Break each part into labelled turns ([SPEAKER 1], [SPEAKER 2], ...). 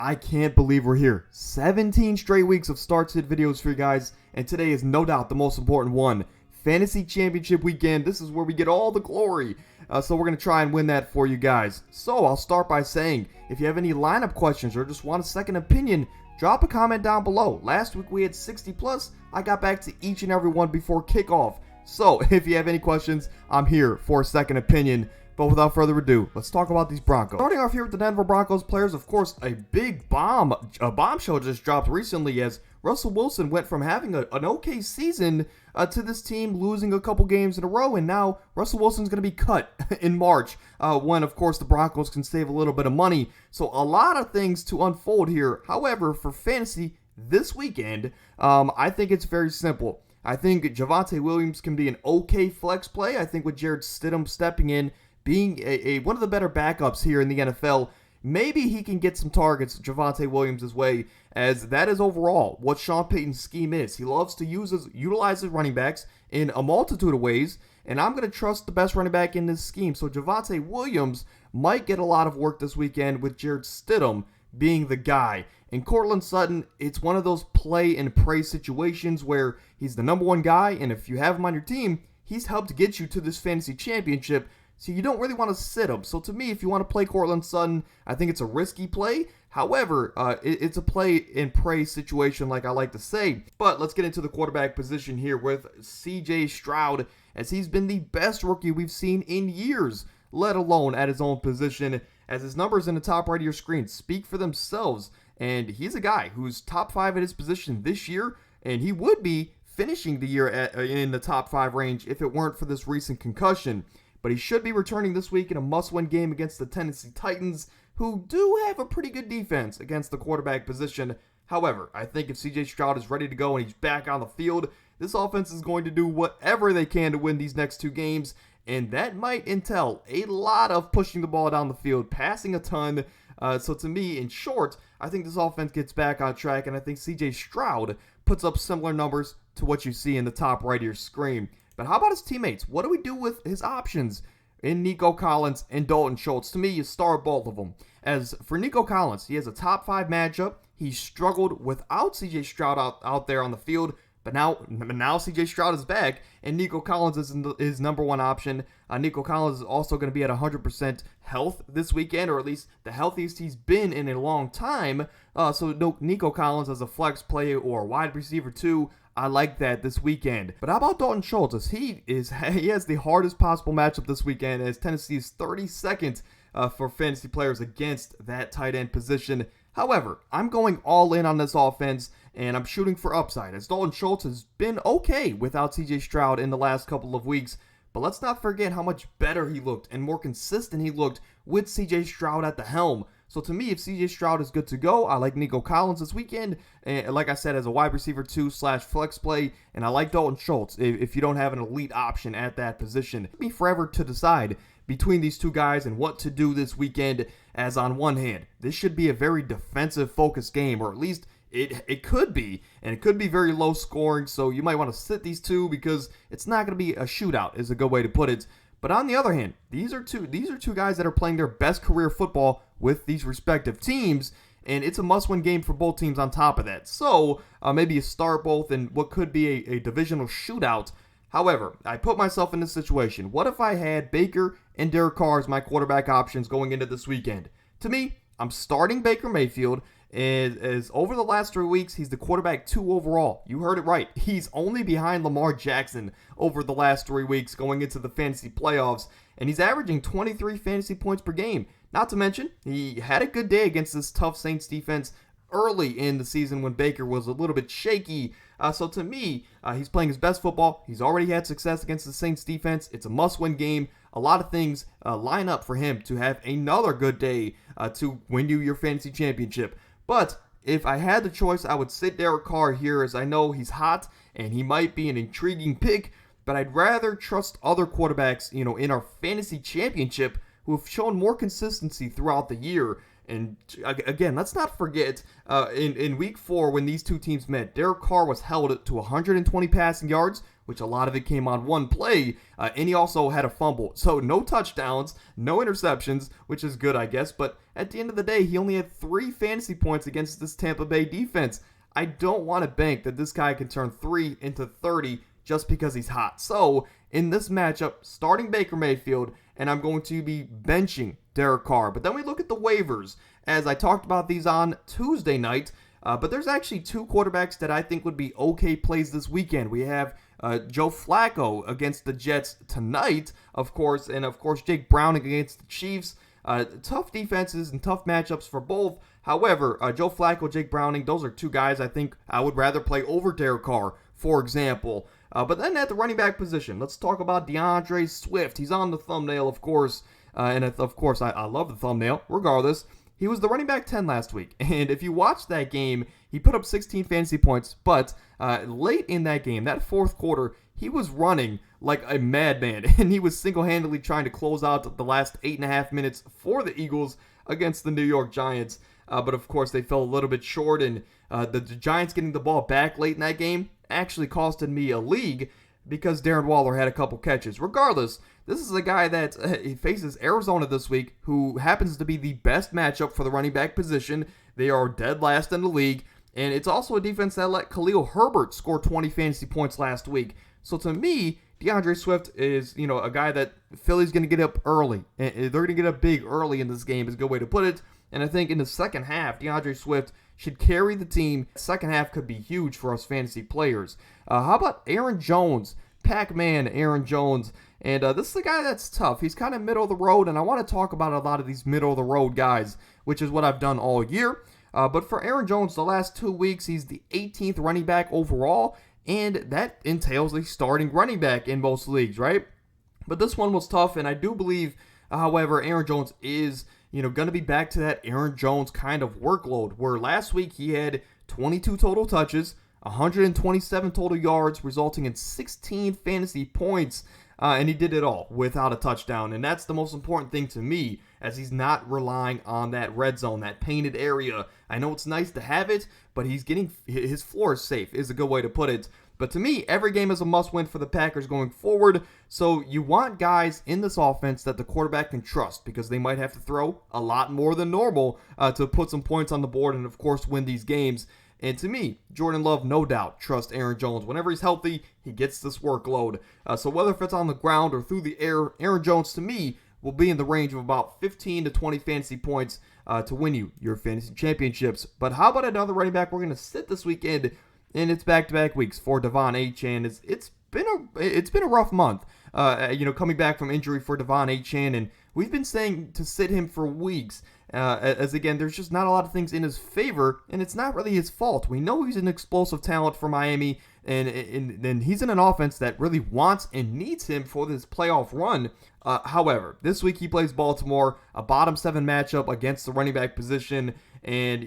[SPEAKER 1] I can't believe we're here. 17 straight weeks of start-sit videos for you guys, and today is no doubt the most important one. Fantasy Championship Weekend. This is where we get all the glory. So we're going to try and win that for you guys. So I'll start by saying, if you have any lineup questions or just want a second opinion, drop a comment down below. Last week we had 60 plus. I got back to each and every one before kickoff. So if you have any questions, I'm here for a second opinion. But without further ado, let's talk about these Broncos. Starting off here with the Denver Broncos players, of course, a big bombshell just dropped recently as Russell Wilson went from having an okay season to this team losing a couple games in a row, and now Russell Wilson's going to be cut in March when, of course, the Broncos can save a little bit of money. So a lot of things to unfold here. However, for fantasy this weekend, I think it's very simple. I think Javonte Williams can be an okay flex play. I think with Jarrett Stidham stepping in, being one of the better backups here in the NFL, maybe he can get some targets Javonte Williams' way, as that is overall what Sean Payton's scheme is. He loves to utilize his running backs in a multitude of ways, and I'm going to trust the best running back in this scheme. So Javonte Williams might get a lot of work this weekend with Jarrett Stidham being the guy. And Courtland Sutton, it's one of those play and pray situations where he's the number one guy, and if you have him on your team, he's helped get you to this fantasy championship. So you don't really want to sit him. So to me, if you want to play Courtland Sutton, I think it's a risky play. However, it's a play and pray situation, like I like to say. But let's get into the quarterback position here with C.J. Stroud, as he's been the best rookie we've seen in years, let alone at his own position, as his numbers in the top right of your screen speak for themselves. And he's a guy who's top 5 at his position this year, and he would be finishing the year in the top 5 range if it weren't for this recent concussion. But he should be returning this week in a must-win game against the Tennessee Titans, who do have a pretty good defense against the quarterback position. However, I think if C.J. Stroud is ready to go and he's back on the field, this offense is going to do whatever they can to win these next 2 games, and that might entail a lot of pushing the ball down the field, passing a ton. So to me, in short, I think this offense gets back on track, and I think C.J. Stroud puts up similar numbers to what you see in the top right of your screen. But how about his teammates? What do we do with his options in Nico Collins and Dalton Schultz? To me, you start both of them. As for Nico Collins, he has a top 5 matchup. He struggled without C.J. Stroud out there on the field. But now C.J. Stroud is back, and Nico Collins is his number one option. Nico Collins is also going to be at 100% health this weekend, or at least the healthiest he's been in a long time. So Nico Collins as a flex play or wide receiver too, I like that this weekend. But how about Dalton Schultz? As he has the hardest possible matchup this weekend, as Tennessee is 32nd for fantasy players against that tight end position. However, I'm going all in on this offense, and I'm shooting for upside, as Dalton Schultz has been okay without C.J. Stroud in the last couple of weeks. But let's not forget how much better he looked and more consistent he looked with C.J. Stroud at the helm. So to me, if C.J. Stroud is good to go, I like Nico Collins this weekend. And like I said, as a wide receiver 2/flex play, and I like Dalton Schultz if you don't have an elite option at that position. It took me forever to decide between these two guys and what to do this weekend, as on one hand, this should be a very defensive-focused game, or at least it could be, and it could be very low scoring, so you might want to sit these two because it's not going to be a shootout, is a good way to put it. But on the other hand, these are two guys that are playing their best career football with these respective teams, and it's a must-win game for both teams on top of that. So maybe you start both in what could be a divisional shootout. However, I put myself in this situation. What if I had Baker and Derek Carr as my quarterback options going into this weekend? To me, I'm starting Baker Mayfield, as over the last 3 weeks, he's the quarterback 2 overall. You heard it right. He's only behind Lamar Jackson over the last 3 weeks going into the fantasy playoffs, and he's averaging 23 fantasy points per game. Not to mention, he had a good day against this tough Saints defense early in the season when Baker was a little bit shaky. So to me, he's playing his best football. He's already had success against the Saints defense. It's a must-win game. A lot of things line up for him to have another good day to win you your fantasy championship. But if I had the choice, I would sit Derek Carr here, as I know he's hot and he might be an intriguing pick, but I'd rather trust other quarterbacks, in our fantasy championship who have shown more consistency throughout the year. And again, let's not forget, in week 4 when these two teams met, Derek Carr was held to 120 passing yards which a lot of it came on one play, and he also had a fumble. So no touchdowns, no interceptions, which is good, I guess. But at the end of the day, he only had 3 fantasy points against this Tampa Bay defense. I don't want to bank that this guy can turn 3 into 30 just because he's hot. So in this matchup, starting Baker Mayfield, and I'm going to be benching Derek Carr. But then we look at the waivers, as I talked about these on Tuesday night. But there's actually 2 quarterbacks that I think would be okay plays this weekend. We have Joe Flacco against the Jets tonight, of course, and of course Jake Browning against the Chiefs. Tough defenses and tough matchups for both. However, Joe Flacco, Jake Browning, those are 2 guys I think I would rather play over Derek Carr, for example. But then at the running back position, let's talk about DeAndre Swift. He's on the thumbnail, of course, and of course I love the thumbnail, regardless. He was the running back 10 last week, and if you watch that game, he put up 16 fantasy points, but late in that game, that fourth quarter, he was running like a madman, and he was single-handedly trying to close out the last 8.5 minutes for the Eagles against the New York Giants. But of course, they fell a little bit short, and the Giants getting the ball back late in that game actually costed me a league because Darren Waller had a couple catches. Regardless, this is a guy that he faces Arizona this week, who happens to be the best matchup for the running back position. They are dead last in the league, and it's also a defense that let Khalil Herbert score 20 fantasy points last week. So to me, DeAndre Swift is, a guy that Philly's going to get up early. They're going to get up big early in this game is a good way to put it. And I think in the second half, DeAndre Swift should carry the team. Second half could be huge for us fantasy players. How about Aaron Jones? Pac-Man Aaron Jones. And this is a guy that's tough. He's kind of middle of the road, and I want to talk about a lot of these middle of the road guys, which is what I've done all year. But for Aaron Jones, the last 2 weeks, he's the 18th running back overall, and that entails a starting running back in most leagues, right? But this one was tough, and I do believe, however, Aaron Jones is going to be back to that Aaron Jones kind of workload, where last week he had 22 total touches, 127 total yards, resulting in 16 fantasy points, and he did it all without a touchdown, and that's the most important thing to me, as he's not relying on that red zone, that painted area. I know it's nice to have it, but his floor is safe, is a good way to put it. But to me, every game is a must-win for the Packers going forward. So you want guys in this offense that the quarterback can trust, because they might have to throw a lot more than normal to put some points on the board and, of course, win these games. And to me, Jordan Love, no doubt, trusts Aaron Jones. Whenever he's healthy, he gets this workload. So whether if it's on the ground or through the air, Aaron Jones, to me, will be in the range of about 15 to 20 fantasy points to win you your fantasy championships. But how about another running back we're going to sit this weekend? And it's back-to-back weeks for Devon Achane. It's been a rough month, coming back from injury for Devon Achane, and we've been saying to sit him for weeks. As again, there's just not a lot of things in his favor, and it's not really his fault. We know he's an explosive talent for Miami, and he's in an offense that really wants and needs him for this playoff run. However, this week he plays Baltimore, a bottom 7 matchup against the running back position. And,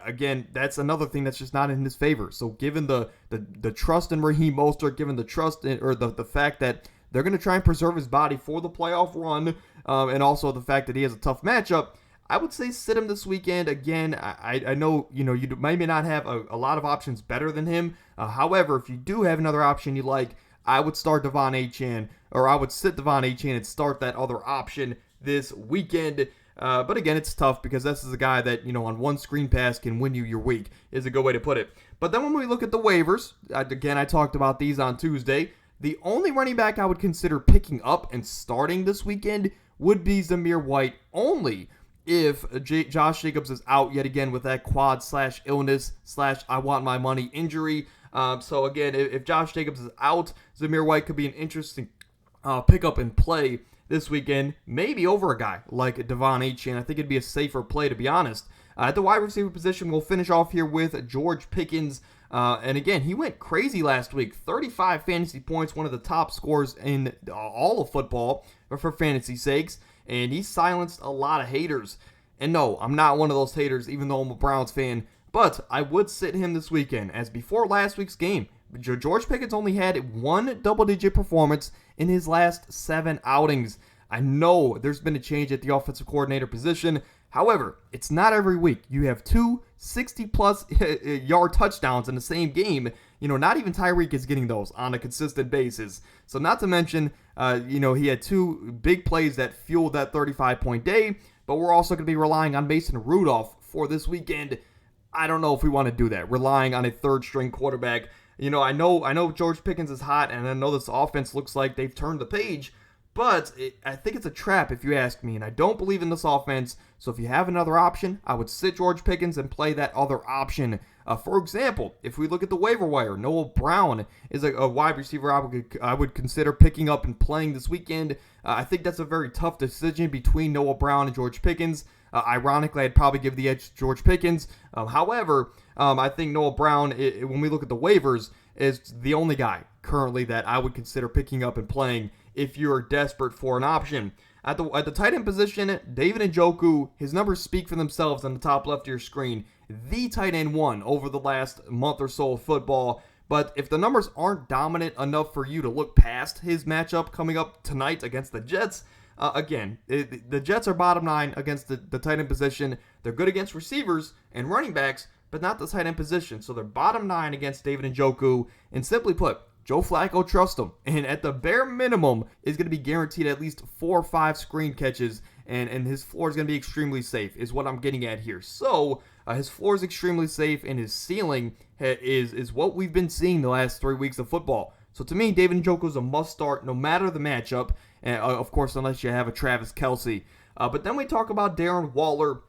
[SPEAKER 1] again, that's another thing that's just not in his favor. So given the trust in Raheem Mostert, given the trust or the fact that they're going to try and preserve his body for the playoff run, and also the fact that he has a tough matchup, I would say sit him this weekend. Again, I know, you maybe not have a lot of options better than him. However, if you do have another option you like, I would start Devon Achane, or I would sit Devon Achane and start that other option this weekend. But again, it's tough because this is a guy that, on one screen pass can win you your week, is a good way to put it. But then when we look at the waivers, again, I talked about these on Tuesday. The only running back I would consider picking up and starting this weekend would be Zamir White, only if Josh Jacobs is out yet again with that quad/illness/ I want my money injury. So again, if Josh Jacobs is out, Zamir White could be an interesting pickup and play this weekend, maybe over a guy like Devon Achane. I think it'd be a safer play, to be honest. At the wide receiver position, we'll finish off here with George Pickens. And again, he went crazy last week. 35 fantasy points, one of the top scores in all of football for fantasy sakes. And he silenced a lot of haters. And no, I'm not one of those haters, even though I'm a Browns fan. But I would sit him this weekend, as before last week's game, George Pickens only had 1 double-digit performance in his last 7 outings. I know there's been a change at the offensive coordinator position. However, it's not every week. You have 2 60-plus yard touchdowns in the same game. not even Tyreek is getting those on a consistent basis. So not to mention, he had 2 big plays that fueled that 35-point day, but we're also going to be relying on Mason Rudolph for this weekend. I don't know if we want to do that, relying on a third-string quarterback. I know George Pickens is hot, and I know this offense looks like they've turned the page, but I think it's a trap if you ask me, and I don't believe in this offense. So if you have another option, I would sit George Pickens and play that other option. For example, if we look at the waiver wire, Noah Brown is a wide receiver I would consider picking up and playing this weekend. I think that's a very tough decision between Noah Brown and George Pickens. Ironically, I'd probably give the edge to George Pickens. However, I think Noah Brown, when we look at the waivers, is the only guy currently that I would consider picking up and playing if you're desperate for an option. At the tight end position, David Njoku, his numbers speak for themselves on the top left of your screen. The tight end 1 over the last month or so of football. But if the numbers aren't dominant enough for you to look past his matchup coming up tonight against the Jets, the Jets are bottom 9 against the tight end position. They're good against receivers and running backs, but not the tight end position. So they're bottom 9 against David Njoku. And simply put, Joe Flacco trusts him, and at the bare minimum is going to be guaranteed at least 4 or 5 screen catches, and his floor is going to be extremely safe, is what I'm getting at here. So his floor is extremely safe, and his ceiling is what we've been seeing the last 3 weeks of football. So to me, David Njoku is a must-start no matter the matchup, and of course, unless you have a Travis Kelce. But then we talk about Darren Waller.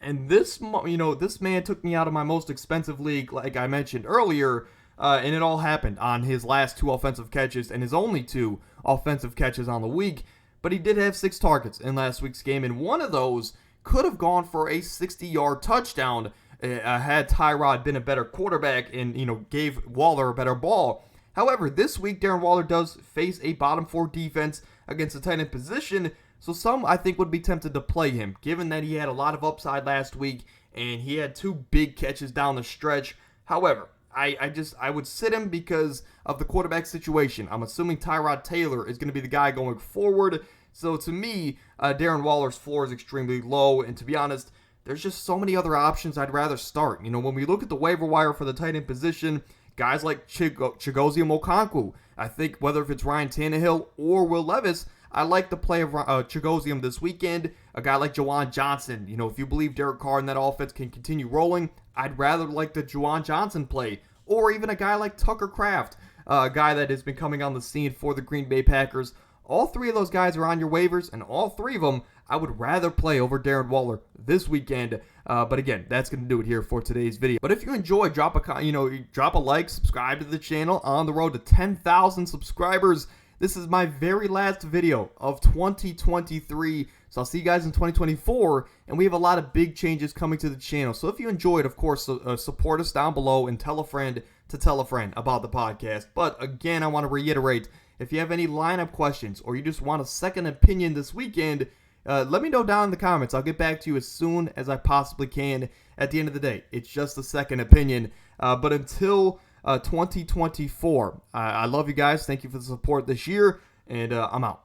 [SPEAKER 1] And this man took me out of my most expensive league, like I mentioned earlier, and it all happened on his last 2 offensive catches and his only 2 offensive catches on the week. But he did have 6 targets in last week's game, and one of those could have gone for a 60-yard touchdown had Tyrod been a better quarterback and gave Waller a better ball. However, this week Darren Waller does face a bottom 4 defense against the tight end position. So some, I think, would be tempted to play him, given that he had a lot of upside last week, and he had 2 big catches down the stretch. However, I would sit him because of the quarterback situation. I'm assuming Tyrod Taylor is going to be the guy going forward. So to me, Darren Waller's floor is extremely low, and to be honest, there's just so many other options I'd rather start. When we look at the waiver wire for the tight end position, guys like Chigoziem Okonkwo, I think whether if it's Ryan Tannehill or Will Levis, I like the play of Chigoziem this weekend. A guy like Juwan Johnson, if you believe Derek Carr and that offense can continue rolling, I'd rather like the Juwan Johnson play. Or even a guy like Tucker Kraft, a guy that has been coming on the scene for the Green Bay Packers. All 3 of those guys are on your waivers, and all 3 of them I would rather play over Darren Waller this weekend. But again, that's going to do it here for today's video. But if you enjoy, drop a like, subscribe to the channel. On the road to 10,000 subscribers. This is my very last video of 2023, so I'll see you guys in 2024, and we have a lot of big changes coming to the channel. So if you enjoyed, of course, support us down below and tell a friend to tell a friend about the podcast. But again, I want to reiterate, if you have any lineup questions or you just want a second opinion this weekend, let me know down in the comments. I'll get back to you as soon as I possibly can. At the end of the day, it's just a second opinion. But until 2024. I love you guys. Thank you for the support this year, and I'm out.